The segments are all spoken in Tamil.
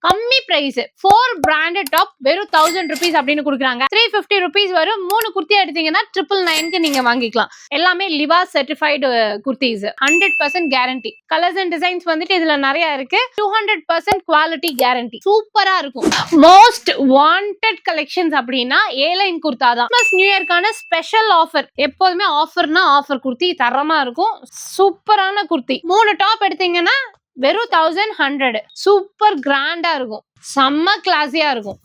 கம்மி பிரைஸ் 4 பிராண்டட் டாப் வெறும் 1000 rupees அப்படின்னு கொடுக்குறாங்க. 350 rupees வரும். 3 குர்த்தி எடுத்தீங்கன்னா 999க்கு நீங்க வாங்கிக்கலாம். எல்லாமே Liva certified kurtis, 100% guarantee. Colours and designs வந்துட்டு இதுல நிறைய இருக்கு. 200% குவாலிட்டி கேரண்டி. சூப்பரா இருக்கும். மோஸ்ட் வாண்டட் கலெக்ஷன்ஸ் அப்படின்னா ஏலைன் குர்தா தான். நியூ இயர்க்கான ஸ்பெஷல் ஆஃபர். எப்போதுமே ஆஃபர்னா ஆஃபர். குர்த்தி தரமா இருக்கும். சூப்பரான குர்த்தி. 3 டாப் எடுத்தீங்கன்னா வெறும் 1100. சூப்பர் கிராண்டா இருக்கும். செம்ம கிளாஸியா இருக்கும்.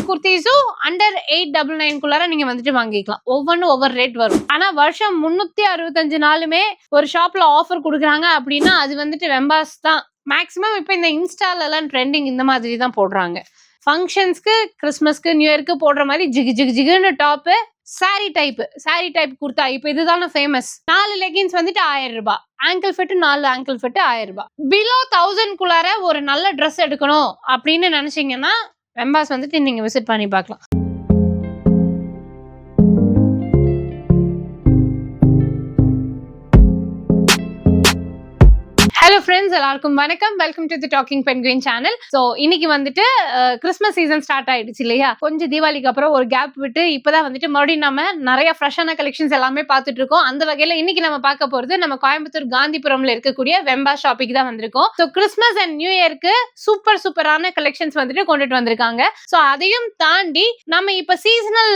குர்த்திஸும் அண்டர் 899 நீங்க வந்துட்டு வாங்கிக்கலாம். ஒவ்வொன்றும் ஒவ்வொரு ரேட் வரும். ஆனா வருஷம் 365 நாளுமே ஒரு ஷாப்ல ஆஃபர் கொடுக்குறாங்க அப்படின்னா அது வந்துட்டு வெம்பாஸ் தான். மேக்ஸிமம் இப்போ இந்த இன்ஸ்டால எல்லாம் ட்ரெண்டிங் இந்த மாதிரி தான் போடுறாங்க. ஃபங்க்ஷன்ஸ்க்கு, கிறிஸ்மஸ்க்கு, நியூ இயர்க்கு போடுற மாதிரி ஜிகு ஜிகு ஜிகுன்னு டாப்பு. சாரி டைப் குர்த்தா இப்போ இதுதானே ஃபேமஸ். 4 லெகின்ஸ் வந்துட்டு 1000 ரூபாய். ஆங்கிள் ஃபிட் 4 ஆங்கிள் ஃபிட் 1000 ரூபாய். பிலோ 1000 ஒரு நல்ல ட்ரெஸ் எடுக்கணும் அப்படின்னு நினைச்சீங்கன்னா வெம்பாஸ் வந்துட்டு நீங்க விசிட் பண்ணி பார்க்கலாம். ஹலோ ஃப்ரெண்ட்ஸ், எல்லாருக்கும் வணக்கம். Welcome to the docking penguin channel. So இன்னைக்கு வந்துட்டு கிறிஸ்மஸ் சீசன் ஸ்டார்ட் ஆயிடுச்சு இல்லையா? கொஞ்சம் தீபாவளிக்கு அப்புறம் ஒரு கேப் விட்டு இப்பதான் வந்துட்டு மறுபடியும் நம்ம நிறைய ஃப்ரெஷ்ஷான கலெக்ஷன்ஸ் எல்லாமே பார்த்துட்டு இருக்கோம். அந்த வகையில இன்னைக்கு நம்ம பார்க்க போறது நம்ம கோயம்புத்தூர் காந்திபுரம்ல இருக்கக்கூடிய வெம்பா ஷாப்பிக்கு தான் வந்திருக்கோம். ஸோ கிறிஸ்மஸ் அண்ட் நியூ இயர்க்கு சூப்பரான கலெக்ஷன்ஸ் வந்துட்டு கொண்டுட்டு வந்திருக்காங்க. ஸோ அதையும் தாண்டி நம்ம இப்ப சீசனல்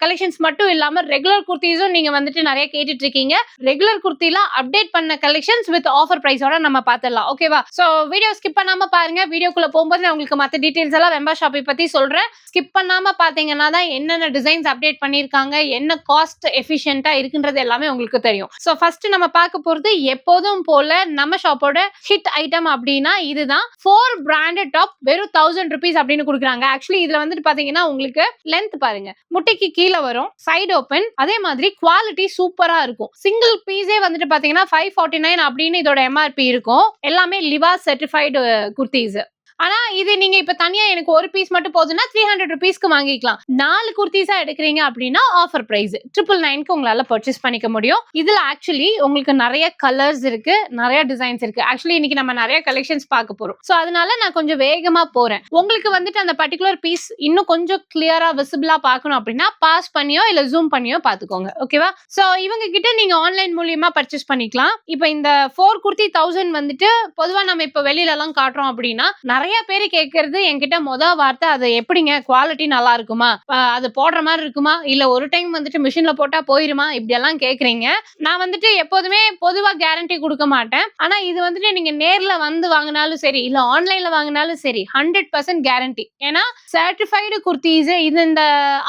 கலெக்ஷன்ஸ் மட்டும் இல்லாம ரெகுலர் குர்த்திஸும் நீங்க வந்துட்டு நிறைய கேட்டுட்டு இருக்கீங்க. ரெகுலர் குர்த்தில அப்டேட் பண்ண கலெக்ஷன்ஸ் வித் ஆஃபர் பிரைஸோட நம்ம பாத்துடலாம். ஓகேவா? சோ வீடியோ ஸ்கிப் பண்ணாம பாருங்க. வீடியோக்குள்ள போகும்போது நான் உங்களுக்கு மத்த டீடைல்ஸ் எல்லாம் வெம்பா ஷாப்பை பத்தி சொல்றேன். ஸ்கிப் பண்ணாம பாத்தீங்கன்னா தான் என்னென்ன டிசைன்ஸ் அப்டேட் பண்ணிருக்காங்க, என்ன காஸ்ட் எஃபிஷியன்ட்டா இருக்குன்றது எல்லாமே உங்களுக்கு தெரியும். சோ ஃபர்ஸ்ட் நம்ம பார்க்க போறது எப்போதும் போல நம்ம ஷாப்போட ஹிட் ஐட்டம் அப்படின்னா இதுதான். 4 பிராண்டட் டாப் வெறும் 1000 rupees அப்படின்னு கொடுக்குறாங்க. ஆக்சுவலி இதுல வந்துட்டு பாத்தீங்கன்னா உங்களுக்கு லென்த் பாருங்க, முட்டைக்கு கீழே வரும், சைடு ஓப்பன், அதே மாதிரி குவாலிட்டி சூப்பரா இருக்கும். சிங்கிள் பீஸே வந்துட்டு பாத்தீங்கன்னா 549 அப்படின்னு இதோட எம்ஆர்பி இருக்கும். எல்லாமே லிவா சர்டிஃபைடு குர்த்திஸ். ஆனா இது நீங்க இப்ப தனியா எனக்கு ஒரு பீஸ் மட்டும் போதுன்னா 300 rupeesக்கு வாங்கிக்கலாம். 4 குர்த்திஸா எடுக்கிறீங்க அப்படின்னா ஆஃபர் பிரைஸ் 999க்கு உங்களால பர்ச்சேஸ் பண்ணிக்க முடியும். இதுல ஆக்சுவலி உங்களுக்கு நிறைய கலர்ஸ் இருக்கு, நிறைய டிசைன்ஸ் இருக்கு. ஆக்சுவலி இன்னைக்கு நம்ம நிறைய கலெக்ஷன்ஸ் பார்க்க போறோம். சோ அதனால நான் கொஞ்சம் வேகமா போறேன். உங்களுக்கு வந்துட்டு அந்த பர்டிகுலர் பீஸ் இன்னும் கொஞ்சம் கிளியரா விசிபிளா பார்க்கணும் அப்படின்னா பாஸ் பண்ணியோ இல்ல ஜூம் பண்ணியோ பாத்துக்கோங்க. ஓகேவா? சோ இவங்க கிட்ட நீங்க ஆன்லைன் மூலியமா பர்ச்சேஸ் பண்ணிக்கலாம். இப்ப இந்த 4 குர்த்தி 1000 வந்துட்டு பொதுவா நம்ம இப்ப வெளியில எல்லாம் காட்டுறோம் அப்படின்னா நிறைய பேரு கேட்கறது என்கிட்ட வார்த்தை, அது எப்படிங்க குவாலிட்டி நல்லா இருக்குமா, அது போடுற மாதிரி இருக்குமா, இல்ல ஒரு டைம் வந்துட்டு மிஷின்ல போட்டா போயிருமா, இப்படி எல்லாம் கேக்குறீங்க. நான் வந்துட்டு எப்போதுமே பொதுவா கேரண்டி கொடுக்க மாட்டேன். ஆனா இது வந்துட்டு நீங்க நேர்ல வந்து வாங்கினாலும் சரி இல்ல ஆன்லைன்ல வாங்கினாலும் சரி 100% கேரண்டி. ஏன்னா சர்டிஃபைடு குர்த்திஸ் இது இந்த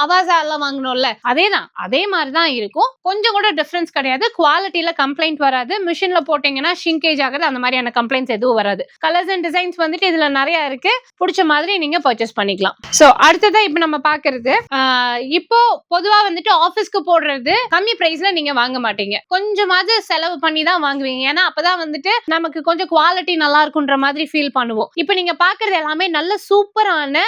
அவாசா எல்லாம் வாங்கணும்ல அதேதான், அதே மாதிரிதான் இருக்கும். கொஞ்சம் கூட டிஃபரன்ஸ் கிடையாது. குவாலிட்டியில கம்ப்ளைண்ட் வராது. மிஷின்ல போட்டீங்கன்னா ஷிங்கேஜ் ஆகுது, அந்த மாதிரியான கம்ப்ளைண்ட்ஸ் எதுவும் வராது. கலர்ஸ் அண்ட் டிசைன்ஸ் வந்துட்டு இதுல நிறைய இருக்கு. பிடிச்ச மாதிரி நீங்க பர்ச்சேஸ் பண்ணிக்கலாம். சோ அடுத்ததா இப்ப நம்ம பாக்குறது, இப்போ பொதுவா வந்துட்டு ஆபீஸ்க்கு போடுறது கம்மி பிரைஸ்ல நீங்க வாங்க மாட்டீங்க. கொஞ்சமாவது செலவு பண்ணி தான் வாங்குவீங்க. ஏன்னா அப்பதான் வந்துட்டு நமக்கு கொஞ்சம் குவாலிட்டி நல்லா இருக்குன்ற மாதிரி ஃபீல் பண்ணுவோம். இப்ப நீங்க பாக்குறது எல்லாமே நல்ல சூப்பரான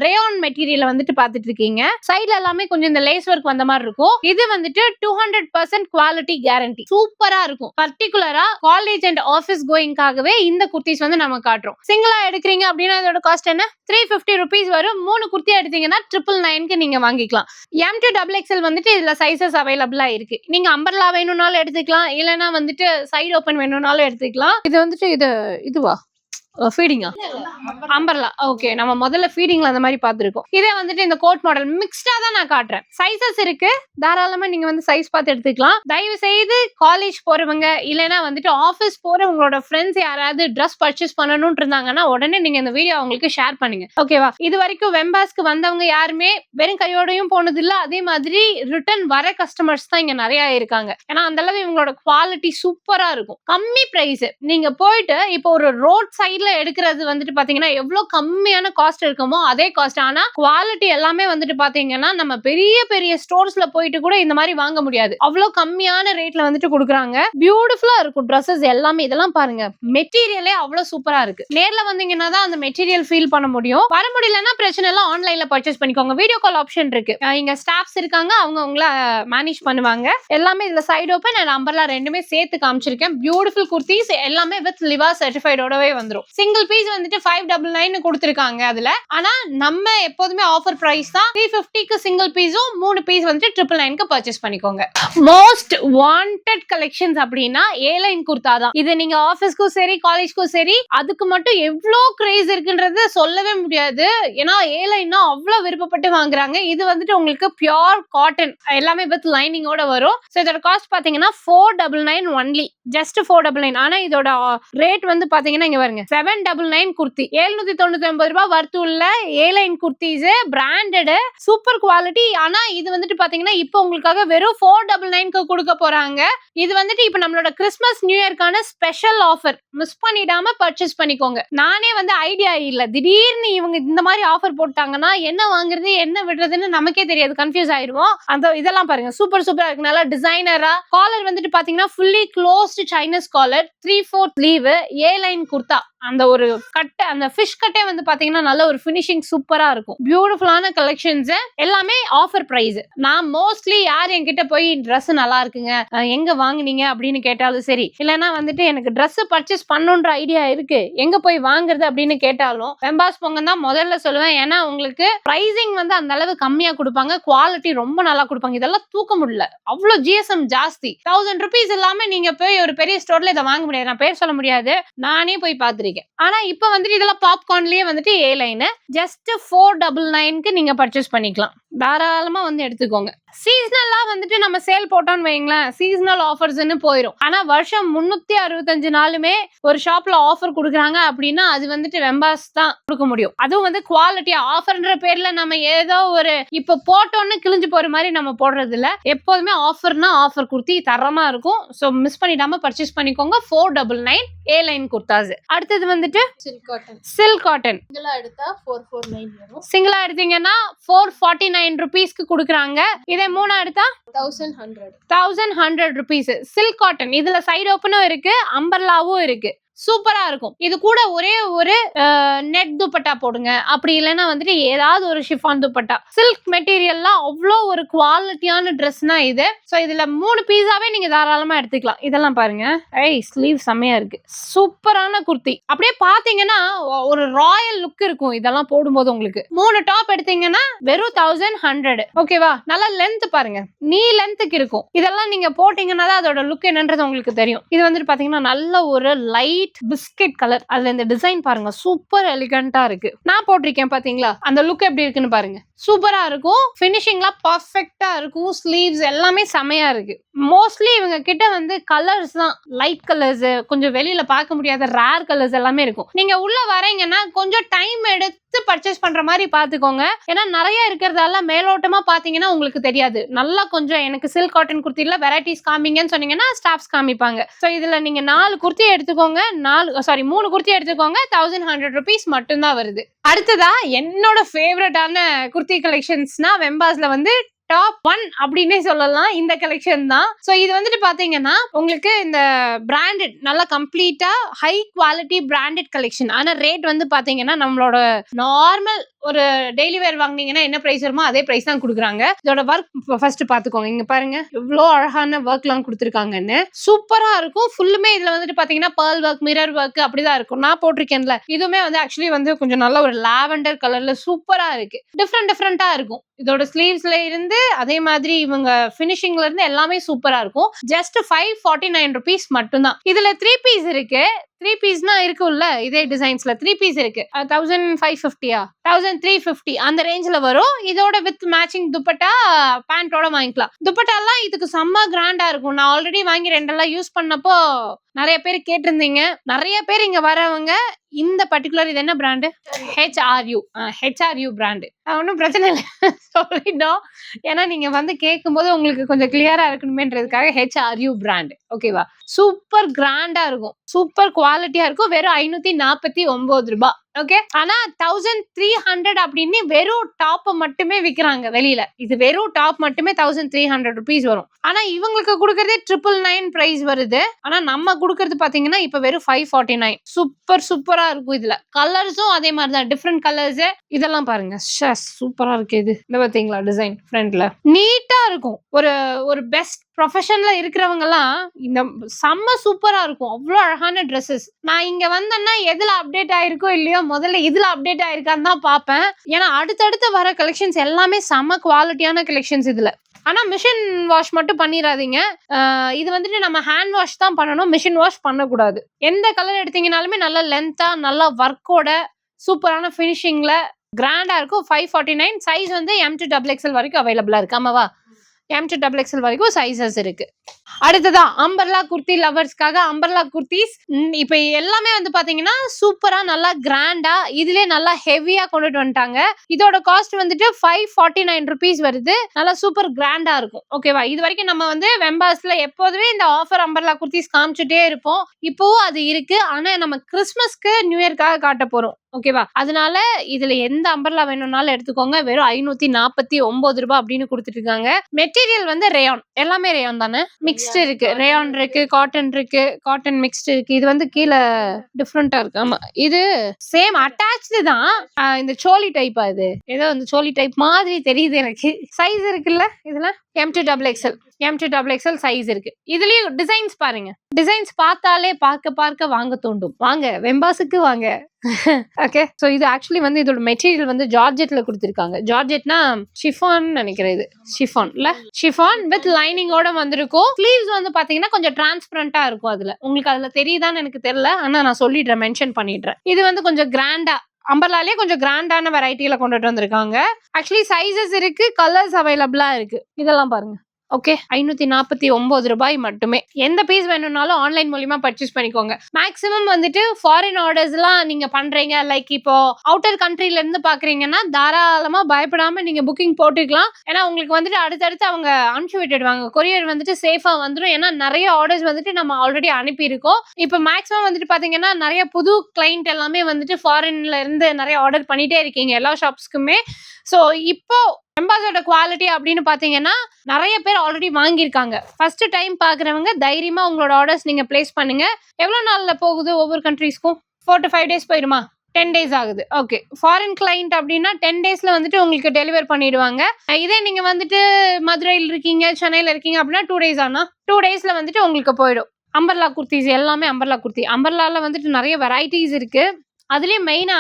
ரேயான் மெட்டீரியல் வந்துட்டு பாத்துட்டு இருக்கீங்க. சைடுல எல்லாமே கொஞ்சம் இந்த லேஸ் ஒர்க் வந்த மாதிரி இருக்கும். இது வந்துட்டு 200% குவாலிட்டி கேரண்டி. சூப்பரா இருக்கும். பர்டிகுலரா காலேஜ் அண்ட் ஆபீஸ் கோயிங்காகவே இந்த குர்த்திஸ் வந்து நம்ம காட்டுறோம். சிங்கிளா எடுக்கிறீங்க அப்படின்னா இதோட காஸ்ட் என்ன? 350 rupees வரும். 3 குர்த்தி எடுத்தீங்கன்னா 999க்கு நீங்க வாங்கிக்கலாம். M2 XXL வந்துட்டு இதுல சைசஸ் அவைலபிளா இருக்கு. நீங்க அம்பர்லா வேணும்னாலும் எடுத்துக்கலாம், இல்லைன்னா வந்துட்டு சைடு ஓபன் வேணும்னாலும் எடுத்துக்கலாம். இது வந்துட்டு இதுவா ஃபீடிங்கா அம்பர்லா? ஓகே, நம்ம முதல்ல ஃபீடிங்ல அந்த மாதிரி பார்த்துருக்கோம். இதே வந்துட்டு இந்த கோட் மாடல் மிக்ஸ்டா தான் நான் காட்டுறேன். சைசஸ் இருக்கு, தாராளமா நீங்க வந்து சைஸ் பார்த்து எடுத்துக்கலாம். தயவு செய்து காலேஜ் போறவங்க இல்லைன்னா வந்துட்டு ஆஃபீஸ் போற உங்களோட ஃப்ரெண்ட்ஸ் யாராவது ட்ரெஸ் பர்ச்சேஸ் பண்ணணும்னு இருந்தாங்கன்னா உடனே நீங்க இந்த வீடியோ அவங்களுக்கு ஷேர் பண்ணுங்க. ஓகேவா? இது வரைக்கும் வெம்பாஸ்க்கு வந்தவங்க யாருமே வெறும் கையோடையும் போனது இல்ல. அதே மாதிரி ரிட்டர்ன் வர கஸ்டமர்ஸ் தான் இங்க நிறைய இருக்காங்க. ஏன்னா அந்த அளவு இவங்களோட குவாலிட்டி சூப்பரா இருக்கும். கம்மி பிரைஸ். நீங்க போயிட்டு இப்போ ஒரு ரோட் சைட்ல எடுக்கிறது வந்துட்டு பாத்தீங்கன்னா எவ்வளவு கம்மியான காஸ்ட் இருக்குமோ அதே காஸ்ட். ஆனா குவாலிட்டி எல்லாமே வந்துட்டு பாத்தீங்கன்னா நம்ம பெரிய பெரிய ஸ்டோர்ஸ்ல போயிட்டு கூட இந்த மாதிரி வாங்க முடியாது. அவ்வளவு கம்மியான ரேட்ல வந்துட்டு கொடுக்குறாங்க. பியூட்டிஃபுல்லா இருக்கும் ட்ரெஸ்ஸஸ் எல்லாமே. இதெல்லாம் பாருங்க, மெட்டீரியலே அவ்வளவு சூப்பரா இருக்கு. நேர்ல வந்தீங்கன்னா தான் அந்த மெட்டீரியல் ஃபீல் பண்ண முடியும். வர முடியலன்னா பிரச்சனை எல்லாம் ஆன்லைன்ல பர்ச்சேஸ் பண்ணிக்கோங்க. வீடியோ கால் ஆப்ஷன் இருக்கு. இங்க ஸ்டாஃப்ஸ் இருக்காங்க, அவங்க உங்களை மேனேஜ் பண்ணுவாங்க. எல்லாமே இதுல சைடு ஓபன் அண்ட் அம்பர்லா ரெண்டுமே சேர்த்து காமிச்சிருக்கேன். பியூட்டிஃபுல் குர்த்திஸ் எல்லாமே வித் லிவா சர்டிஃபைடோடவே வந்துரும். சிங்கிள் பீஸ் வந்துட்டு 599 கொடுத்திருக்காங்க அதுல. ஆனா நம்ம எப்போதுமே ஆஃபர் பிரைஸ் தான். 350க்கு சிங்கிள் பீஸும் 3 பீஸ் வந்துட்டு 999க்கு பர்ச்சேஸ் பண்ணிக்கோங்க. மோஸ்ட் வாண்டட் கலெக்ஷன்ஸ் அப்படின்னா ஏலைன் குர்தா தான். இது நீங்க ஆபீஸ்க்கும் சரி காலேஜ்க்கும் சரி அதுக்கு மட்டும் எவ்வளோ கிரேஸ் இருக்குன்றது சொல்லவே முடியாது. ஏன்னா ஏலைன்னா அவ்வளவு விருப்பப்பட்டு வாங்குறாங்க. இது வந்துட்டு உங்களுக்கு பியோர் காட்டன் எல்லாமே வித் லைனிங்கோட வரும். ஸோ இதோட காஸ்ட் பாத்தீங்கன்னா 499 ஒன்லி, ஜஸ்ட் 499. ஆனா இதோட ரேட் வந்து பாத்தீங்கன்னா இங்க பாருங்க 799 குர்த்தி, 799 ரூபாய் வர்த்து உள்ள airline kurtis, branded super quality. ஆனா இது வந்துட்டு பாத்தீங்கன்னா இப்போ உங்களுக்காக வெறும் 499க்கு கொடுக்க போறாங்க. இது வந்துட்டு இப்ப நம்மளோட கிறிஸ்மஸ் நியூ இயர்க்கான ஸ்பெஷல் ஆஃபர். மிஸ் பண்ணிடாம பர்ச்சேஸ் பண்ணிக்கோங்க. நானே வந்து ஐடியா இல்ல, திடீர்னு இவங்க இந்த மாதிரி ஆஃபர் போட்டாங்கன்னா என்ன வாங்குறது என்ன விடுறதுன்னு நமக்கே தெரியாது, கன்ஃபியூஸ் ஆயிருவோம். அந்த இதெல்லாம் பாருங்க சூப்பர் சூப்பரா இருக்கு, நல்லா டிசைனரா. காலர் வந்துட்டு பாத்தீங்கன்னா fully closed Chinese collar, 3/4 sleeve, A line kurta. அந்த ஒரு கட்டை, அந்த ஃபிஷ் கட்டே வந்து பாத்தீங்கன்னா நல்ல ஒரு ஃபினிஷிங் சூப்பரா இருக்கும். பியூட்டிஃபுல்லான கலெக்ஷன்ஸ் எல்லாமே ஆஃபர் பிரைஸ். நான் மோஸ்ட்லி யார் என்கிட்ட போய் ட்ரெஸ் நல்லா இருக்குங்க எங்க வாங்குனீங்க அப்படின்னு கேட்டாலும் சரி, இல்லைன்னா வந்துட்டு எனக்கு ட்ரெஸ் பர்ச்சேஸ் பண்ணுன்ற ஐடியா இருக்கு எங்க போய் வாங்குறது அப்படின்னு கேட்டாலும் வெம்பாஸ் போங்க தான் முதல்ல சொல்லுவேன். ஏன்னா உங்களுக்கு பிரைசிங் வந்து அந்த அளவு கம்மியா கொடுப்பாங்க, குவாலிட்டி ரொம்ப நல்லா கொடுப்பாங்க. இதெல்லாம் தூக்க முடியல, அவ்வளவு ஜிஎஸ்எம் ஜாஸ்தி. 1000 ரூபீஸ் இல்லாம நீங்க போய் ஒரு பெரிய ஸ்டோர்ல இதை வாங்க முடியாது. நான் பேர் சொல்ல முடியாது, நானே போய் பார்த்துருக்கேன். ஆனா இப்ப வந்துட்டு இதெல்லாம் பாப்கார்ன்லயே வந்துட்டு ஏ லைன் ஜஸ்ட் 499க்கு நீங்க பர்ச்சேஸ் பண்ணிக்கலாம். தாராளமா வந்து எடுத்துக்கோங்க. சீசனலா வந்துட்டு நம்ம சேல் போட்டோம்னு வைங்களேன், சீசனல் ஆஃபர்ஸ்ன்னு போயிடும். ஆனா வருஷம் 365 நாளுமே ஒரு ஷாப்ல ஆஃபர் கொடுக்குறாங்க அப்படின்னா அது வந்துட்டு வெம்பாஸ் தான் கொடுக்க முடியும். அதுவும் வந்து குவாலிட்டியா. ஆஃபர்ன்ற பேர்ல நம்ம ஏதோ ஒரு இப்ப போட்டோன்னு கிழிஞ்சு போற மாதிரி நம்ம போடுறது இல்ல. எப்போதுமே ஆஃபர்னா ஆஃபர் குர்த்தி தரமா இருக்கும். ஸோ மிஸ் பண்ணிடாம பர்ச்சேஸ் பண்ணிக்கோங்க. 499 ஏ லைன் குர்தாஸ். அடுத்தது வந்துட்டு சில்க் காட்டன் சிங்கிளா எடுத்தா 449 வரும். சிங்கிளா எடுத்தீங்கன்னா 449 ரூபீஸ்க்கு கொடுக்குறாங்க. இதே மூணா எடுத்தா 1100 ரூபீஸ். சில்க் காட்டன் இதுல சைடு ஓப்பனும் இருக்கு, அம்பர்லாவும் இருக்கு. சூப்பரா இருக்கும். இது கூட ஒரே ஒரு நெட் துப்பட்டா போடுங்க, அப்படி இல்லைன்னா வந்துட்டு ஏதாவது ஒரு ஷிஃபான் துப்பட்டா. சில்க் மெட்டீரியல்லாம் அவ்வளோ ஒரு குவாலிட்டியான ட்ரெஸ்னா இது. ஸோ இதுல 3 பீஸாவே நீங்க தாராளமா எடுத்துக்கலாம். இதெல்லாம் பாருங்க, ஸ்லீவ் செம்மையா இருக்கு, சூப்பரான குர்த்தி. அப்படியே பாத்தீங்கன்னா ஒரு ராயல் லுக் இருக்கும் இதெல்லாம் போடும்போது. உங்களுக்கு 3 டாப் எடுத்தீங்கன்னா வெறும் 1100. ஓகேவா? நல்லா லென்த் பாருங்க, நீ லென்த்துக்கு இருக்கும். இதெல்லாம் நீங்க போட்டீங்கன்னா தான் அதோட லுக் என்னன்றது உங்களுக்கு தெரியும். இது வந்துட்டு பாத்தீங்கன்னா நல்ல ஒரு லைட் பிஸ்கட் கலர். அதுல இந்த டிசைன் பாருங்க சூப்பர் எலிகண்டா இருக்கு. நான் போட்டிருக்கேன் பாத்தீங்களா, அந்த லுக் எப்படி இருக்குன்னு பாருங்க. சூப்பரா இருக்கும், பினிஷிங்லாம் பர்ஃபெக்டா இருக்கும், ஸ்லீவ்ஸ் எல்லாமே செமையா இருக்கு. மோஸ்ட்லி இவங்க கிட்ட வந்து கலர்ஸ் தான் லைட் கலர்ஸ், கொஞ்சம் வெளியில பார்க்க முடியாத ரேர் கலர்ஸ் எல்லாமே இருக்கும். நீங்க உள்ள வரீங்கன்னா கொஞ்சம் டைம் எடுத்து பர்ச்சேஸ் பண்ற மாதிரி பாத்துக்கோங்க. ஏன்னா நிறைய இருக்கிறதால மேலோட்டமா பாத்தீங்கன்னா உங்களுக்கு தெரியாது. நல்லா கொஞ்சம் எனக்கு சில்க் காட்டன் குர்த்தில வெரைட்டிஸ் காமிங்கன்னு சொன்னீங்கன்னா ஸ்டாஃப்ஸ் காமிப்பாங்க. ஸோ இதுல நீங்க 4 குர்த்தி எடுத்துக்கோங்க, 3 குர்த்தி எடுத்துக்கோங்க. 1100 ரூபீஸ் மட்டும்தான் வருது. அடுத்ததா என்னோட ஃபேவரட்டான குர்த்தி கலெக்ஷன்ஸ்னா வெம்பாஸ்ல வந்து டாப் 1 அப்படின்னே சொல்லலாம் இந்த கலெக்ஷன் தான். ஸோ இது வந்துட்டு பாத்தீங்கன்னா உங்களுக்கு இந்த பிராண்டட் நல்லா கம்ப்ளீட்டா ஹை குவாலிட்டி பிராண்டட் கலெக்ஷன். ஆனா ரேட் வந்து பாத்தீங்கன்னா நம்மளோட நார்மல் ஒரு டெய்லி வேர் வாங்கினீங்கன்னா என்ன பிரைஸ் வருமோ அதே பிரைஸ் தான் கொடுக்குறாங்க. இதோட ஒர்க் ஃபர்ஸ்ட் பாத்துக்கோங்க. இங்க பாருங்க எவ்வளோ அழகான ஒர்க் எல்லாம் கொடுத்துருக்காங்கன்னு, சூப்பரா இருக்கும். ஃபுல்லுமே இதுல வந்துட்டு பாத்தீங்கன்னா பேர்ல் ஒர்க், மிரர் ஒர்க் அப்படிதான் இருக்கும். நான் போட்டிருக்கேன்ல, இதுவுமே வந்து ஆக்சுவலி வந்து கொஞ்சம் நல்ல ஒரு லாவெண்டர் கலர்ல சூப்பரா இருக்கு. டிஃப்ரெண்டா இருக்கும். இதோட ஸ்லீவ்ஸ்ல இருந்து அதே மாதிரி இவங்க பினிஷிங்ல இருந்து எல்லாமே சூப்பரா இருக்கும். ஜஸ்ட் 549 ரூபீஸ் மட்டும்தான். இதுல 3 பீஸ் இருக்கு. 3 பீஸ்னா இருக்குல்ல, இதே டிசைன்ஸ்ல 3 பீஸ் இருக்கு. 1550 1350 அந்த ரேஞ்சில வரும். இதோட வித் மேட்சிங் துப்பட்டா பேண்டோட வாங்கிக்கலாம். துப்பட்டா எல்லாம் இதுக்கு செம்ம கிராண்டா இருக்கும். நான் ஆல்ரெடி வாங்கி 2 எல்லாம் யூஸ் பண்ணப்போ நிறைய பேர் கேட்டிருந்தீங்க. நிறைய பேர் இங்க வரவங்க இந்த பர்டிகுலர் இது என்ன பிராண்டு, ஹெச்ஆர்யூ பிராண்டு. ஒன்றும் பிரச்சனை இல்லை சொல்லிட்டோம். ஏன்னா நீங்க வந்து கேட்கும் போது உங்களுக்கு கொஞ்சம் கிளியரா இருக்கணுமேன்றதுக்காக ஹெச்ஆர்யூ பிராண்ட். ஓகேவா? சூப்பர் கிராண்டா இருக்கும், சூப்பர் குவாலிட்டியா இருக்கும். வெறும் 549 ரூபாய். ஓகே. ஆனா 1300 அப்படின்னு வெறும் டாப் மட்டுமே விக்கிறாங்க வெளியில. இது வெறும் டாப் மட்டுமே 1300 ரூபீஸ் வரும். ஆனா இவங்களுக்கு கொடுக்கறதே 999 பிரைஸ் வருது. ஆனா நம்ம கொடுக்கறது பாத்தீங்கன்னா இப்ப வெறும் 549. சூப்பரா இருக்கும். இதுல கலர்ஸும் அதே மாதிரிதான், டிஃப்ரெண்ட் கலர்ஸ். இதெல்லாம் பாருங்க சூப்பரா இருக்கு. இது இந்த பாத்தீங்களா டிசைன் ஃப்ரண்ட்ல நீட்டா இருக்கும். ஒரு பெஸ்ட் ப்ரொஃபஷன்ல இருக்கிறவங்கலாம் இந்த செம்ம சூப்பரா இருக்கும். அவ்ளோ அழகான ட்ரெஸ்ஸஸ். நான் இங்க வந்தேன்னா எதுல அப்டேட் ஆயிருக்கோ இல்லையோ முதல்ல இதுல அப்டேட் ஆயிருக்கான்னு தான் பார்ப்பேன். ஏன்னா அடுத்தடுத்து வர கலெக்ஷன்ஸ் எல்லாமே செம்ம குவாலிட்டியான கலெக்ஷன்ஸ் இதுல. ஆனா மிஷின் வாஷ் மட்டும் பண்ணிடாதீங்க. இது வந்துட்டு நம்ம ஹேண்ட் வாஷ் தான் பண்ணணும். மிஷின் வாஷ் பண்ணக்கூடாது. எந்த கலர் எடுத்தீங்கனாலுமே நல்ல லென்த்தா நல்ல ஒர்க்கோட சூப்பரான ஃபினிஷிங்ல கிராண்டா இருக்கும். 549 சைஸ் வந்து M to XXL வரைக்கும் அவைலபிளா இருக்கு. ஆமாவா? M to XXL வரைக்கும் சைஸஸ் இருக்கு. அடுத்ததா அம்பர்லா குர்த்தி லவர்ஸ்க்காக அம்பர்லா குர்த்திஸ். இப்ப எல்லாமே வந்து பாத்தீங்கன்னா சூப்பரா நல்லா கிராண்டா இதுலயே நல்லா ஹெவியா கொண்டுட்டு வந்துட்டாங்க. இதோட காஸ்ட் வந்துட்டு 549 rupees வருது. நல்லா சூப்பர் கிராண்டா இருக்கும். ஓகேவா? இது வரைக்கும் நம்ம வந்து வெம்பாஸ்ல எப்போதுமே இந்த ஆஃபர் அம்பர்லா குர்த்திஸ் காமிச்சுட்டே இருப்போம். இப்போவும் அது இருக்கு. ஆனா நம்ம கிறிஸ்மஸ்க்கு நியூ இயர்க்காக காட்ட போறோம். ஓகேவா? அதனால இதுல எந்த அம்பர்லா வேணும்னாலும் எடுத்துக்கோங்க. வெறும் 549 ரூபாய் அப்படின்னு கொடுத்துட்டு இருக்காங்க. மெட்டீரியல் வந்து ரேயான். எல்லாமே ரேயான் தானே? மிக்ஸ்டு இருக்கு. ரேயான் இருக்கு, காட்டன் இருக்கு, காட்டன் மிக்ஸ்டு இருக்கு. இது வந்து கீழே டிஃப்ரெண்டா இருக்கு. ஆமா, இது சேம் அட்டாச்டு தான். இந்த சோலி டைப்பா இது? ஏதோ இந்த சோலி டைப் மாதிரி தெரியுது எனக்கு. சைஸ் இருக்குல்ல இதுல? M to XXL சைஸ் இருக்கு. இதுலயும் டிசைன்ஸ் பாருங்க. டிசைன்ஸ் பார்த்தாலே பார்க்க வாங்க தோண்டும். வாங்க வெம்பாஸுக்கு வாங்க. ஓகே, சோ இது ஆக்சுவலி வந்து இதோட மெட்டீரியல் வந்து ஜார்ஜெட்ல கொடுத்திருக்காங்க. ஜார்ஜெட்னா ஷிஃபான் நினைக்கிறேன். இது ஷிஃபான் இல்ல? ஷிஃபான் வித் லைனிங்கோட வந்திருக்கும். ஸ்லீவ்ஸ் வந்து பாத்தீங்கன்னா கொஞ்சம் டிரான்ஸ்பரண்டா இருக்கும். அதுல உங்களுக்கு அதுல தெரியுதான்னு எனக்கு தெரியல. ஆனா நான் சொல்லிடுறேன், மென்ஷன் பண்ணிடுறேன். இது வந்து கொஞ்சம் கிராண்டா அம்பர்லாலே கொஞ்சம் கிராண்டான வெரைட்டில கொண்டுட்டு வந்திருக்காங்க. ஆக்சுவலி சைஸஸ் இருக்கு, கலர்ஸ் அவைலபிளா இருக்கு. இதெல்லாம் பாருங்க. ஓகே, 549 ரூபாய் மட்டுமே. எந்த பீஸ் வேணும்னாலும் ஆன்லைன் மூலியமா பர்ச்சேஸ் பண்ணிக்கோங்க. மேக்ஸிமம் வந்துட்டு ஃபாரின் ஆர்டர்ஸ் எல்லாம் நீங்க பண்றீங்க, லைக் இப்போ அவுட்டர் கண்ட்ரில இருந்து பாக்குறீங்கன்னா தாராளமா பயப்படாம நீங்க புக்கிங் போட்டுக்கலாம். ஏன்னா உங்களுக்கு வந்துட்டு அடுத்தடுத்து அவங்க அனுப்பிச்சு விட்டுடுவாங்க. கொரியர் வந்துட்டு சேஃபா வந்துடும். ஏன்னா நிறைய ஆர்டர்ஸ் வந்துட்டு நம்ம ஆல்ரெடி அனுப்பியிருக்கோம். இப்போ மேக்ஸிமம் வந்துட்டு பாத்தீங்கன்னா நிறைய புது கிளைண்ட் எல்லாமே வந்துட்டு ஃபாரின்ல இருந்து நிறைய ஆர்டர் பண்ணிட்டே இருக்கீங்க எல்லா ஷாப்ஸ்க்குமே. ஸோ இப்போ வெம்பாஸோட குவாலிட்டி அப்படின்னு பாத்தீங்கன்னா நிறைய பேர் ஆல்ரெடி வாங்கியிருக்காங்க. ஃபர்ஸ்ட் டைம் பாக்குறவங்க தைரியமா உங்களோட ஆர்டர்ஸ் நீங்க பிளேஸ் பண்ணுங்க. எவ்வளவு நாள்ல போகுது ஒவ்வொரு கண்ட்ரீஸ்க்கும்? 4 to 5 days போயிருமா? 10 days ஆகுது. ஓகே, ஃபாரின் கிளைண்ட் அப்படின்னா 10 daysல வந்துட்டு உங்களுக்கு டெலிவர் பண்ணிடுவாங்க. இதே நீங்க வந்துட்டு மதுரையில் இருக்கீங்க, சென்னையில இருக்கீங்க அப்படின்னா 2 days ஆனா 2 daysல வந்துட்டு உங்களுக்கு போயிடும். அம்பர்லா குர்த்திஸ் எல்லாமே அம்பர்லா குர்த்தி. அம்பர்லால வந்துட்டு நிறைய வெரைட்டிஸ் இருக்கு. அதுலயும் மெயினா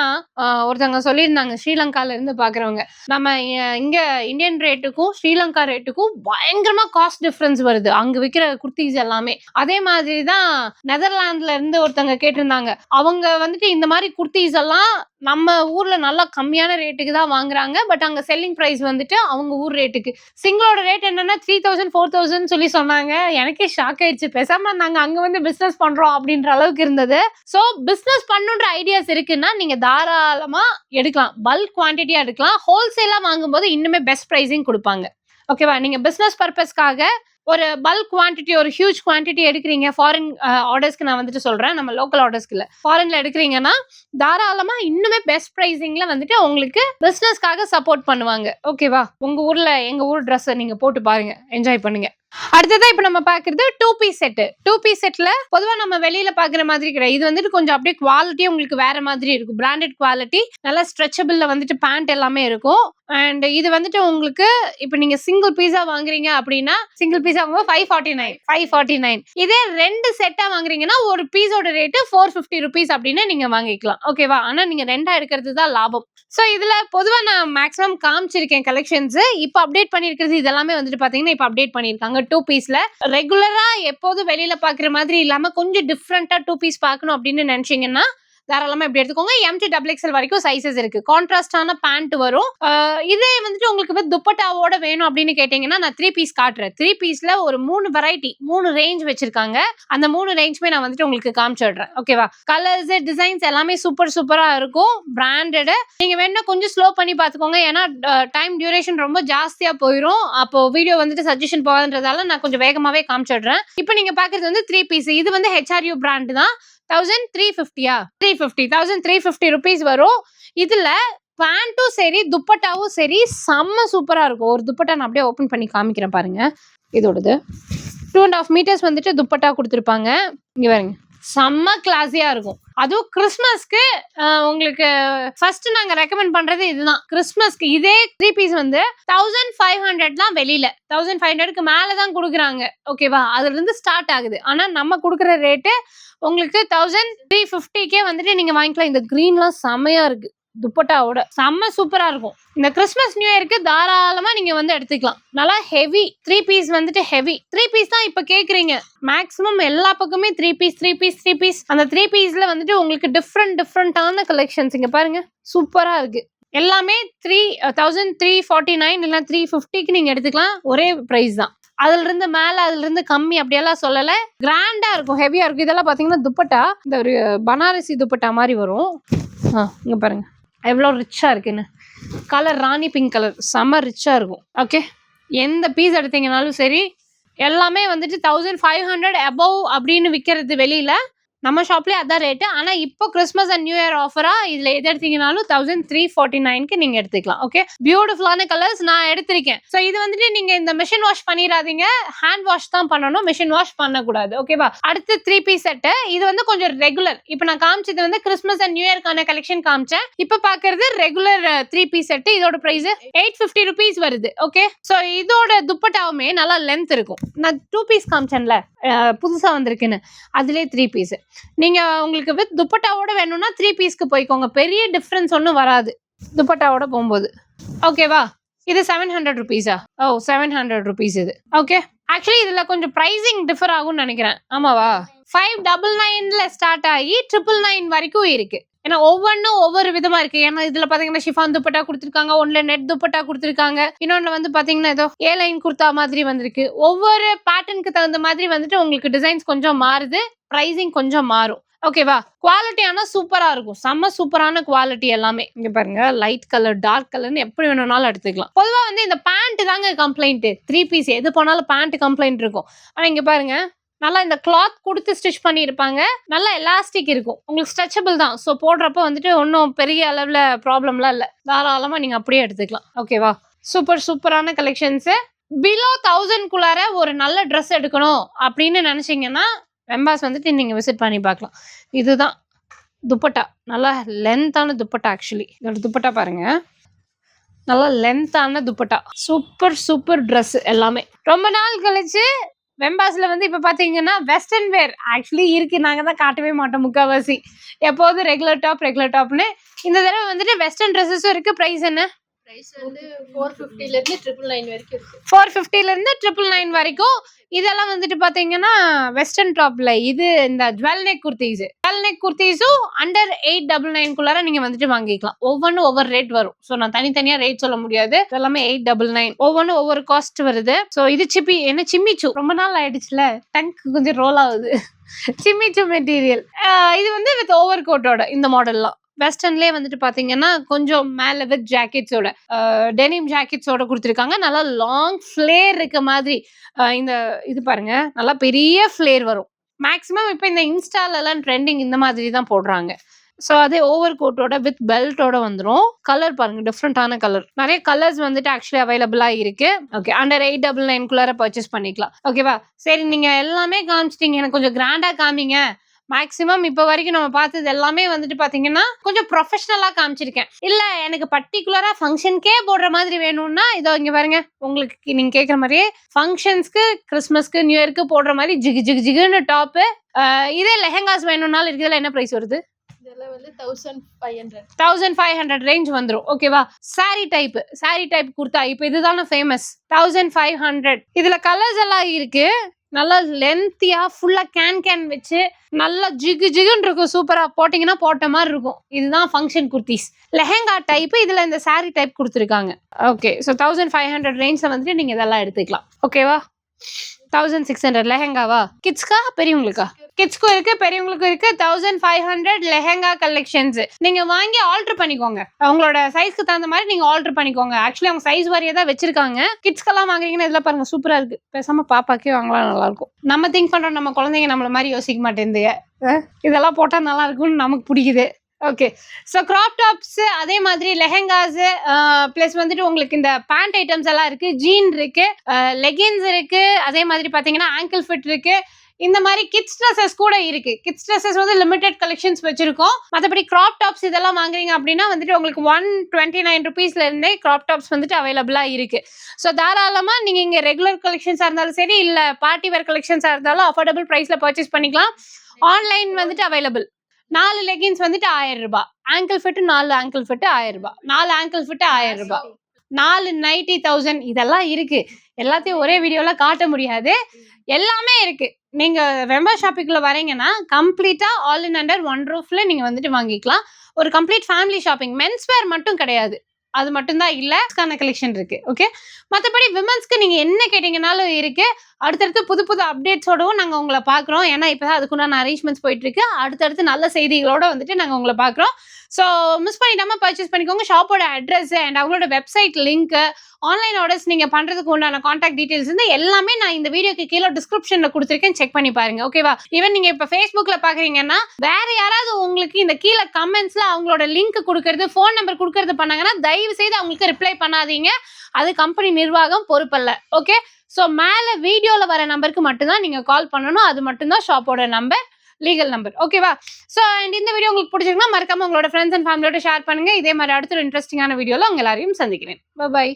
ஒருத்தவங்க சொல்லியிருந்தாங்க, ஸ்ரீலங்கால இருந்து பாக்குறவங்க, நம்ம இங்க இந்தியன் ரேட்டுக்கும் ஸ்ரீலங்கா ரேட்டுக்கும் பயங்கரமா காஸ்ட் டிஃபரன்ஸ் வருது அங்க விற்கிற குர்த்திஸ் எல்லாமே. அதே மாதிரிதான் நெதர்லாந்துல இருந்து ஒருத்தவங்க கேட்டிருந்தாங்க. அவங்க வந்துட்டு இந்த மாதிரி குர்த்திஸ் எல்லாம் நம்ம ஊர்ல நல்லா கம்மியான ரேட்டுக்கு தான் வாங்குறாங்க. பட் அங்க செல்லிங் பிரைஸ் வந்துட்டு அவங்க ஊர் ரேட்டுக்கு. சிங்கிளோட ரேட் என்னன்னா 3000 4000 சொல்லி சொன்னாங்க. எனக்கே ஷாக் ஆயிடுச்சு. பேசாம நாங்க அங்க வந்து பிசினஸ் பண்றோம் அப்படின்ற அளவுக்கு இருந்தது. சோ பிசினஸ் பண்ணுன்ற ஐடியாஸ் இருக்குன்னா நீங்க தாராளமா எடுக்கலாம். பல்க் குவான்டிட்டியா எடுக்கலாம். ஹோல்சேலா வாங்கும்போது இன்னுமே பெஸ்ட் பிரைசிங் கொடுப்பாங்க. ஓகேவா? நீங்க பிசினஸ் பர்பஸ்க்காக ஒரு பல்க் குவான்டிட்டி, ஒரு ஹியூஜ் குவான்டிட்டி எடுக்கிறீங்க, ஃபாரின் ஆர்டர்ஸ்க்கு நான் வந்துட்டு சொல்றேன், நம்ம லோக்கல் ஆர்டர்ஸ்க்கு இல்ல, ஃபாரின்ல எடுக்கிறீங்கன்னா தாராளமா இன்னுமே பெஸ்ட் பிரைசிங்ல வந்துட்டு உங்களுக்கு பிசினஸ்க்காக சப்போர்ட் பண்ணுவாங்க. ஓகேவா? உங்க ஊர்ல எங்க ஊர் ட்ரெஸ் நீங்க போட்டு பாருங்க, என்ஜாய் பண்ணுங்க. அடுத்ததான் இப்ப நம்ம பாக்குறது 2 piece செட். 2 piece செட்ல பொதுவா நம்ம வெளியில பாக்குற மாதிரி கிடையாது. இது வந்துட்டு கொஞ்சம் அப்படியே குவாலிட்டி உங்களுக்கு வேற மாதிரி இருக்கும். பிராண்டட் குவாலிட்டி, நல்லா ஸ்ட்ரெச்சபிள்ல வந்துட்டு பேண்ட் எல்லாமே இருக்கும். அண்ட் இது வந்துட்டு உங்களுக்கு இப்ப நீங்க சிங்கிள் பீஸா வாங்குறீங்க அப்படின்னா சிங்கிள் பீஸா 549. இதே 2 செட்டா வாங்குறீங்கன்னா ஒரு பீஸோட ரேட்டு 450 rupees அப்படின்னு நீங்க வாங்கிக்கலாம். ஓகேவா? ஆனா நீங்க 2ஆ எடுக்கிறது தான் லாபம். சோ இதுல பொதுவா நான் மேக்ஸிமம் காமிச்சிருக்கேன் கலெக்ஷன்ஸ். இப்ப அப்டேட் பண்ணிருக்கிறது இதெல்லாமே வந்துட்டு பாத்தீங்கன்னா இப்ப அப்டேட் பண்ணிருக்காங்க 2 pieceல. ரெகுலரா எப்போதும் வெளியில பாக்குற மாதிரி இல்லாம கொஞ்சம் டிஃப்ரெண்டா 2 piece பார்க்கணும் அப்படின்னு நினைச்சீங்கன்னா தாராளமா இப்படி எடுத்துக்கோங்க. M to XXL வரைக்கும் சைஸஸ் இருக்கு. கான்ட்ராஸ்டான பேண்ட் வரும். இதே வந்துட்டு உங்களுக்கு துப்பட்டாவோட வேணும் அப்படின்னு கேட்டீங்கன்னா நான் 3 piece காட்டுறேன். 3 pieceல ஒரு 3 வெரைட்டி, 3 ரேஞ்ச் வச்சிருக்காங்க. அந்த 3 ரேஞ்சுமே நான் வந்துட்டு உங்களுக்கு காமிச்சிடுறேன். ஓகேவா? கலர்ஸ், டிசைன்ஸ் எல்லாமே சூப்பரா இருக்கும். பிராண்டட். நீங்க வேணா கொஞ்சம் ஸ்லோ பண்ணி பாத்துக்கோங்க. ஏன்னா டைம் டியூரேஷன் ரொம்ப ஜாஸ்தியா போயிடும். அப்போ வீடியோ வந்துட்டு சஜஷன் போகாதுன்றதால நான் கொஞ்சம் வேகமாவே காமிச்சிடுறேன். இப்போ நீங்க பாக்குறது வந்து 3 piece. இது வந்து HRU பிராண்ட் தான். 1350 rupees வரும். இதுல பேண்ட்டும் சரி துப்பட்டாவும் சரி செம்ம சூப்பரா இருக்கும். ஒரு துப்பட்டா நான் அப்படியே ஓபன் பண்ணி காமிக்கிறேன் பாருங்க. இதோடது 2.5 meters வந்துட்டு துப்பட்டா கொடுத்துருப்பாங்க. இங்க பாருங்க, செம்ம கிளாஸியா இருக்கும். அதுவும் கிறிஸ்மஸ்க்கு உங்களுக்கு ஃபர்ஸ்ட் நாங்க ரெக்கமெண்ட் பண்றது இதுதான். கிறிஸ்மஸ்க்கு இதே 3 பீஸ் வந்து 1500 தான் வெளியில, 1500க்கு மேல தான் கொடுக்குறாங்க. ஓகேவா, அதுல இருந்து ஸ்டார்ட் ஆகுது. ஆனா நம்ம கொடுக்குற ரேட்டு உங்களுக்கு 1350க்கே வந்துட்டு நீங்க வாங்கிக்கலாம். இந்த கிரீன்லாம் செமையா இருக்கு, துப்பட்டாவோட செம்ம சூப்பரா இருக்கும். இந்த கிறிஸ்மஸ் நியூ இயருக்கு தாராளமா நீங்க வந்து எடுத்துக்கலாம். நல்லா ஹெவி 3 பீஸ் வந்துட்டு ஹெவி 3 பீஸ் தான் இப்ப கேக்குறீங்க. மேக்ஸிமம் எல்லா பக்கமே 3 பீஸ். அந்த 3 பீஸ்ல வந்துட்டு உங்களுக்கு டிஃப்ரெண்டான கலெக்ஷன்ஸ் இங்க பாருங்க, சூப்பரா இருக்கு. எல்லாமே 1349 இல்ல 350க்கு நீங்க எடுத்துக்கலாம். ஒரே பிரைஸ் தான். அதுல இருந்து மேல, அதுல இருந்து கம்மி அப்படியெல்லாம் சொல்லல. கிராண்டா இருக்கும், ஹெவியா இருக்கும். இதெல்லாம் பாத்தீங்கன்னா துப்பட்டா இந்த ஒரு பனாரசி துப்பட்டா மாதிரி வரும். இங்க பாருங்க எவ்வளோ ரிச்சா இருக்குன்னு. கலர் ராணி பிங்க் கலர், செம்ம ரிச்சா இருக்கும். ஓகே, எந்த பீஸ் எடுத்தீங்கனாலும் சரி, எல்லாமே வந்துட்டு 1500 above அப்படின்னு விற்கிறது வெளியில. நம்ம ஷாப்லேயே அதான் ரேட்டு. ஆனால் இப்போ கிறிஸ்மஸ் அண்ட் நியூ இயர் ஆஃபராக இதில் எது எடுத்தீங்கனாலும் 1349க்கு நீங்கள் எடுத்துக்கலாம். ஓகே, பியூட்டிஃபுல்லான கலர்ஸ் நான் எடுத்திருக்கேன். ஸோ இது வந்துட்டு நீங்கள் இந்த மிஷின் வாஷ் பண்ணிடாதீங்க, ஹேண்ட் வாஷ் தான் பண்ணணும், மிஷின் வாஷ் பண்ணக்கூடாது. ஓகேவா. அடுத்து 3 பீஸ் செட்டு. இது வந்து கொஞ்சம் ரெகுலர். இப்போ நான் காமிச்சது வந்து கிறிஸ்மஸ் அண்ட் நியூ இயர்க்கான கலெக்ஷன் காமிச்சேன். இப்போ பார்க்கறது ரெகுலர் 3 பீஸ் செட்டு. இதோட ப்ரைஸ் 850 rupees வருது. ஓகே, ஸோ இதோட துப்பட்டாவுமே நல்லா லென்த் இருக்கும். நான் 2 பீஸ் காமிச்சேன்ல புதுசாக வந்திருக்குன்னு, அதுலேயே 3 பீஸ். நீங்க உங்களுக்கு வித் துப்பட்டாவோட வேணும்னா 3 பீஸ்க்கு போய்க்கோங்க. பெரிய டிஃபரன்ஸ் ஒன்றும் வராது துப்பட்டாவோட போகும்போது. ஓகேவா. இது 700 rupees. 700 rupees இது. ஓகே, ஆக்சுவலி இதுல கொஞ்சம் பிரைசிங் டிஃபர் ஆகும்னு நினைக்கிறேன். ஆமாவா. 599ல ஸ்டார்ட் ஆகி 999 வரைக்கும் இருக்கு. ஏன்னா ஒவ்வொன்றும் ஒவ்வொரு விதமா இருக்கு. ஏன்னா இதுல பாத்தீங்கன்னா ஷிஃபான் துப்பட்டா கொடுத்துருக்காங்க, ஒன்ல நெட் துப்பட்டா கொடுத்துருக்காங்க, இன்னொன்னு வந்து பாத்தீங்கன்னா ஏதோ ஏலைன் குர்த்தா மாதிரி வந்திருக்கு. ஒவ்வொரு பேட்டர்னுக்கு தகுந்த மாதிரி வந்துட்டு உங்களுக்கு டிசைன்ஸ் கொஞ்சம் மாறுது, பிரைசிங் கொஞ்சம் மாறும். ஓகேவா. குவாலிட்டி ஆனா சூப்பரா இருக்கும், செம்ம சூப்பரான குவாலிட்டி எல்லாமே. இங்க பாருங்க, லைட் கலர் டார்க் கலர்னு எப்படி வேணும்னாலும் எடுத்துக்கலாம். பொதுவா வந்து இந்த பேண்ட் தாங்க கம்ப்ளைண்ட். 3 பீஸ் எது போனாலும் பேண்ட் கம்ப்ளைண்ட் இருக்கும். ஆனா இங்க பாருங்க, நல்லா இந்த கிளாத் கொடுத்து ஸ்டிச் பண்ணியிருப்பாங்க, நல்லா எலாஸ்டிக் இருக்கும், உங்களுக்கு ஸ்ட்ரெச்சபிள் தான். ஸோ போடுறப்ப வந்துட்டு ஒன்றும் பெரிய அளவில் ப்ராப்ளம்லாம் இல்லை, தாராளமாக நீங்கள் அப்படியே எடுத்துக்கலாம். ஓகேவா. சூப்பரான கலெக்ஷன்ஸு. பிலோ 1000க்குள்ளார ஒரு நல்ல ட்ரெஸ் எடுக்கணும் அப்படின்னு நினச்சிங்கன்னா வெம்பாஸ் வந்துட்டு நீங்கள் விசிட் பண்ணி பார்க்கலாம். இதுதான் துப்பட்டா, நல்லா லென்த்தான துப்பட்டா. ஆக்சுவலி இதோட துப்பட்டா பாருங்க, நல்லா லென்த்தான துப்பட்டா. சூப்பர் ட்ரெஸ் எல்லாமே. ரொம்ப நாள் கழிச்சு வெம்பாஸ்ல வந்து இப்ப பாத்தீங்கன்னா வெஸ்டர்ன் வேர் ஆக்சுவலி இருக்கு. நாங்க தான் காட்டவே மாட்டோம் முக்கால்வாசி, எப்போதும் ரெகுலர் டாப்னு. இந்த தடவை வந்துட்டு வெஸ்டர்ன் ட்ரெஸ்ஸஸும் இருக்கு. பிரைஸ் என்ன? பிரைஸ் வந்து 450ல இருந்து 999 வரைக்கும் இருக்கு. 450ல இருந்து 999 வரைக்கும். இதெல்லாம் வந்துட்டு பாத்தீங்கன்னா வெஸ்டர்ன் டாப்ல இது இந்த ஜுவல் நெக் குர்த்திஸும் அண்டர் 899க்குள்ளார நீங்க வந்துட்டு வாங்கிக்கலாம். ஒவ்வொன்றும் ஒவ்வொரு ரேட் வரும். ஸோ நான் தனித்தனியா ரேட் சொல்ல முடியாது. இதெல்லாமே 899, ஒவ்வொன்றும் ஒவ்வொரு காஸ்ட் வருது. ஸோ இது சிம்மிச்சு, ரொம்ப நாள் ஆயிடுச்சுல, டங்க் கொஞ்சம் ரோல் ஆகுது. சிம்மிச்சு மெட்டீரியல். இது வந்து வித் ஓவர் கோட்டோட இந்த மாடல்லாம். வெஸ்டர்ன்லேயே வந்துட்டு பாத்தீங்கன்னா கொஞ்சம் மேல வித் ஜாக்கெட்ஸோட, டெனிம் ஜாக்கெட்ஸோட கொடுத்துருக்காங்க. நல்லா லாங் ஃபிளேர் இருக்க மாதிரி. இந்த இது பாருங்க, நல்லா பெரிய ஃபிளேர் வரும். மேக்ஸிமம் இப்போ இந்த இன்ஸ்டாலெல்லாம் ட்ரெண்டிங் இந்த மாதிரி தான் போடுறாங்க. ஸோ அதே ஓவர் கோட்டோட வித் பெல்ட்டோட வந்துடும். கலர் பாருங்க, டிஃப்ரெண்டான கலர். நிறைய கலர்ஸ் வந்துட்டு ஆக்சுவலி அவைலபிளா இருக்கு. ஓகே, அண்டர் 899க்குள்ளார பர்ச்சேஸ் பண்ணிக்கலாம். ஓகேவா. சரி, நீங்க எல்லாமே காமிச்சிட்டீங்க, எனக்கு கொஞ்சம் கிராண்டா காமிங்க. மேக்ஸிமம் இப்போ வரைக்கும் நம்ம பார்த்தது எல்லாமே வந்துட்டு பாத்தீங்கன்னா கொஞ்சம் ப்ரொஃபஷனலா காமிச்சிருக்கேன். இல்ல எனக்கு பர்டிகுலரா ஃபங்க்ஷனுக்கே போடுற மாதிரி வேணும்னா இதோ இங்க பாருங்க, உங்களுக்கு நீங்க கேட்குற மாதிரியே ஃபங்க்ஷன்ஸ்க்கு, கிறிஸ்மஸ்க்கு, நியூ இயர்க்கு போடுற மாதிரி ஜிகுன்னு டாப்பு. இதே லெஹெங்காஸ் வேணும்னாலும் இருக்குதுல. என்ன பிரைஸ் வருது? இதெல்லாம் வந்து 1500. 1500 ரேஞ்ச் வந்துடும். ஓகேவா. சாரி டைப் குர்த்தா இப்போ இதுதானே ஃபேமஸ். 1500. இதுல கலர்ஸ் எல்லாம் இருக்கு. நல்லா லென்த்தியா ஃபுல்லா கேன் வச்சு நல்லா ஜிகுன்னு இருக்கும். சூப்பரா போட்டீங்கன்னா போட்ட மாதிரி இருக்கும். இதுதான் ஃபங்க்ஷன் குர்த்திஸ். லெஹெங்கா டைப், இதுல இந்த சாரி டைப் கொடுத்துருக்காங்க. ஓகே, ஸோ 1500 ரேஞ்ச்ல வந்துட்டு நீங்க இதெல்லாம் எடுத்துக்கலாம். ஓகேவா. 1600 லெஹெங்காவா? கிட்ஸ்க்கா பெரியவங்களுக்கா? கிட்ஸ்க்கும் இருக்கு, பெரியவங்களுக்கும் இருக்கு. 1500 லெஹெங்கா கலெக்ஷன்ஸ். நீங்க வாங்கி ஆல்டர் பண்ணிக்கோங்க, உங்களோட சைஸ்க்கு தகுந்த மாதிரி நீங்க ஆல்டர் பண்ணிக்கோங்க. ஆக்சுவலி அவங்க சைஸ் வாரியா தான் வச்சிருக்காங்க. கிட்ஸ்க்கெல்லாம் வாங்குறீங்கன்னா இதெல்லாம் பாருங்க, சூப்பரா இருக்கு. பேசாம பாப்பாக்கே வாங்கலாம், நல்லா இருக்கும். நம்ம திங்க் பண்றோம், நம்ம குழந்தைங்க நம்மள மாதிரி யோசிக்க மாட்டேங்குது. இதெல்லாம் போட்டா நல்லா இருக்கும்னு நமக்கு பிடிக்குது. ஓகே, ஸோ கிராப் டாப்ஸ், அதே மாதிரி லெஹெங்காஸ், ப்ளஸ் வந்துட்டு உங்களுக்கு இந்த பேண்ட் ஐட்டம்ஸ் எல்லாம் இருக்கு. ஜீன் இருக்கு, லெகின்ஸ் இருக்கு, அதே மாதிரி பாத்தீங்கன்னா ஆங்கிள் ஃபிட் இருக்கு. இந்த மாதிரி கிட்ஸ் ட்ரெஸ்ஸஸ் கூட இருக்கு. கிட்ஸ் ட்ரெஸ்ஸஸ் வந்து லிமிடெட் கலெக்ஷன்ஸ் வச்சிருக்கோம். மற்றபடி கிராப் டாப்ஸ் இதெல்லாம் வாங்குறீங்க அப்படின்னா வந்துட்டு உங்களுக்கு 129 ருபீஸ்ல இருந்தே கிராப் டாப்ஸ் வந்துட்டு அவைலபிளா இருக்கு. ஸோ தாராளமா நீங்க இங்க ரெகுலர் கலெக்ஷன்ஸா இருந்தாலும் சரி, இல்ல பார்ட்டி வேர் கலெக்ஷன்ஸா இருந்தாலும் அஃபோர்டபுள் பிரைஸ்ல பர்ச்சேஸ் பண்ணிக்கலாம். ஆன்லைன் வந்துட்டு அவைலபிள். 4 லெகின்ஸ் வந்துட்டு 1000 ரூபாய், ஆங்கிள் ஃபிட் 4 ஆங்கிள் ஃபிட் 1000 ரூபாய், 4 ஆங்கிள் ஃபிட் 1000 ரூபாய், 4 நைட்டி 1000. இதெல்லாம் இருக்கு. எல்லாத்தையும் ஒரே வீடியோல காட்ட முடியாது. எல்லாமே இருக்கு. நீங்க வெம்பர் ஷாப்பிங்குள்ள வரீங்கன்னா கம்ப்ளீட்டா ஆல் இன் அண்டர் ஒன் ரூஃப்ல நீங்க வந்துட்டு வாங்கிக்கலாம். ஒரு complete family shopping. Men's wear மட்டும் கிடையாது, அது மட்டும்தான் இல்ல. கலெக்ஷன் இருக்கு. ஓகே, மற்றபடி விமன்ஸ்க்கு நீங்க என்ன கேட்டீங்கன்னாலும் இருக்கு. அடுத்தடுத்து புது புது அப்டேட்ஸோடவும் நாங்க உங்களை பாக்குறோம். ஏன்னா இப்பதான் அதுக்குண்டான அரேஞ்ச்மெண்ட்ஸ் போயிட்டு இருக்கு. அடுத்தடுத்து நல்ல செய்திகளோட வந்துட்டு நாங்க உங்களை பாக்குறோம். ஸோ மிஸ் பண்ணிடாம பர்ச்சேஸ் பண்ணிக்கோங்க. ஷாப்போட அட்ரஸ் அண்ட் அவங்களோட வெப்சைட் லிங்க், ஆன்லைன் ஆர்டர்ஸ் நீங்க பண்றதுக்கு உண்டான கான்டாக்ட் டீடைல்ஸ் வந்து எல்லாமே நான் இந்த வீடியோக்கு கீழே டிஸ்கிரிப்ஷன்ல கொடுத்துருக்கேன். செக் பண்ணி பாருங்க. ஓகேவா? ஈவன் நீங்க இப்ப Facebookல பாக்குறீங்கன்னா வேற யாராவது உங்களுக்கு இந்த கீழே கமெண்ட்ஸ்ல அவங்களோட லிங்க் கொடுக்கறது, ஃபோன் நம்பர் கொடுக்கறது பண்ணாங்கன்னா தயவு செய்து அவங்களுக்கு ரிப்ளை பண்ணாதீங்க. அது கம்பெனி நிர்வாகம் பொறுப்பல்ல. ஓகே, ஸோ மேல வீடியோல வர நம்பருக்கு மட்டும்தான் நீங்க கால் பண்ணணும். அது மட்டும்தான் ஷாப்போட நம்பர், லீகல் நம்பர். ஓகேவா? ஸோ அண்ட் இந்த வீடியோ உங்களுக்கு பிடிச்சிருக்குன்னா மறக்காம உங்களோட ஃப்ரெண்ட்ஸ் அண்ட் ஃபேமிலியோட ஷேர் பண்ணுங்க. இதே மாதிரி அடுத்த ஒரு இன்ட்ரெஸ்டிங்கான வீடியோல உங்க எல்லாரையும் சந்திக்கிறேன். பை.